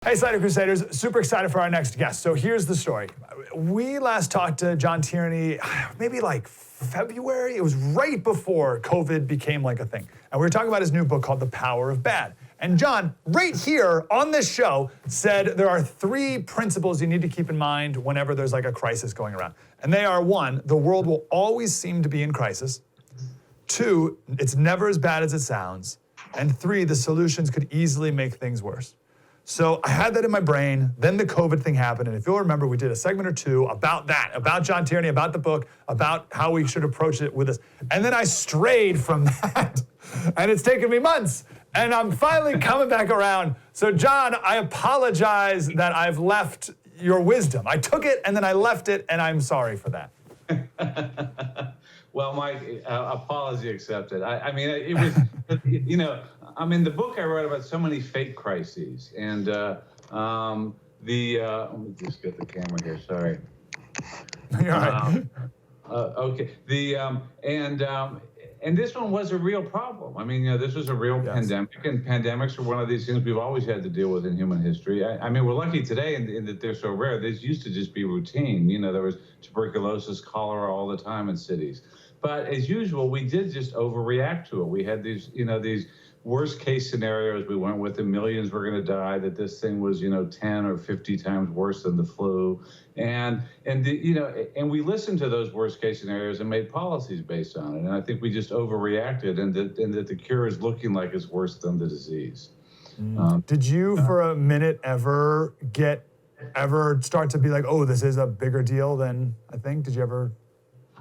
Hey, Slater Crusaders, super excited for our next guest. So here's the story. We last talked to John Tierney, maybe like February. It was right before COVID became like a thing. And we were talking about his new book called The Power of Bad. And John, right here on this show, said there are 3 principles you need to keep in mind whenever there's like a crisis going around. And they are: 1, the world will always seem to be in crisis. 2, it's never as bad as it sounds. And 3, the solutions could easily make things worse. So I had that in my brain. Then the COVID thing happened. And if you'll remember, we did a segment or 2 about that, about John Tierney, about the book, about how we should approach it with this. And then I strayed from that. And it's taken me months. And I'm finally coming back around. So John, I apologize that I've left your wisdom. I took it and then I left it, and I'm sorry for that. Well, my apology accepted. I mean, it was, you know, I mean, the book I wrote about so many fake crises, and let me just get the camera here. Sorry. You're right. Okay. And this one was a real problem. I mean, you know, this was a real pandemic, and pandemics are one of these things we've always had to deal with in human history. I mean, we're lucky today in that they're so rare. These used to just be routine. You know, there was tuberculosis, cholera all the time in cities. But as usual, we did just overreact to it. We had these, you know, these worst case scenarios we went with, and millions were going to die, that this thing was, you know, 10 or 50 times worse than the flu. And we listened to those worst case scenarios and made policies based on it. And I think we just overreacted, and that the cure is looking like it's worse than the disease. Did you for a minute ever start to be like, oh, this is a bigger deal than I think? Did you ever?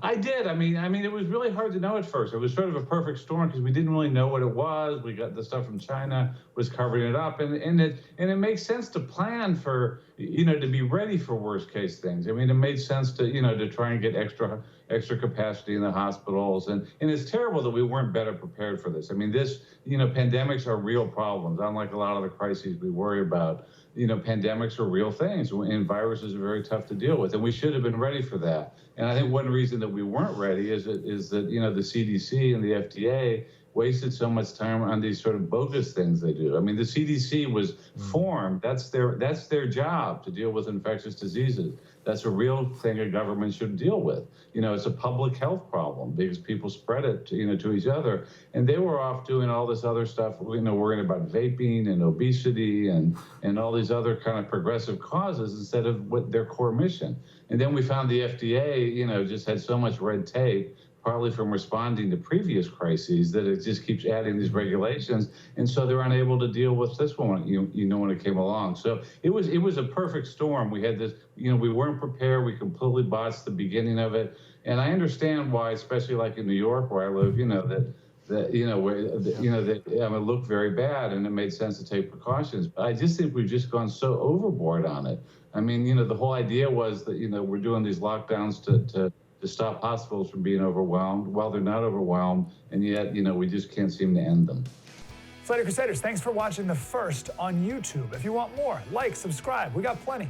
I did. I mean, it was really hard to know at first. It was sort of a perfect storm because we didn't really know what it was. We got the stuff from China was covering it up, and it makes sense to plan for, you know, to be ready for worst case things. I mean, it made sense to, you know, to try and get extra capacity in the hospitals, and it's terrible that we weren't better prepared for this. I mean, this, you know, pandemics are real problems, unlike a lot of the crises we worry about. You know, pandemics are real things, and viruses are very tough to deal with, and we should have been ready for that. And I think one reason that we weren't ready is that, you know, the CDC and the FDA wasted so much time on these sort of bogus things they do. I mean, the CDC was formed. That's their job, to deal with infectious diseases. That's a real thing a government should deal with. You know, it's a public health problem because people spread it, to each other. And they were off doing all this other stuff, you know, worrying about vaping and obesity and all these other kind of progressive causes instead of what their core mission. And then we found the FDA, you know, just had so much red tape, partly from responding to previous crises, that it just keeps adding these regulations, and so they're unable to deal with this one, you know, when it came along. So it was a perfect storm. We had this, you know, we weren't prepared. We completely botched the beginning of it, and I understand why, especially like in New York where I live, you know, that it looked very bad, and it made sense to take precautions. But I just think we've just gone so overboard on it. I mean, you know, the whole idea was that, you know, we're doing these lockdowns to stop hospitals from being overwhelmed. Well, they're not overwhelmed, and yet, you know, we just can't seem to end them. Slater Crusaders, thanks for watching the first on YouTube. If you want more, like, subscribe. We got plenty.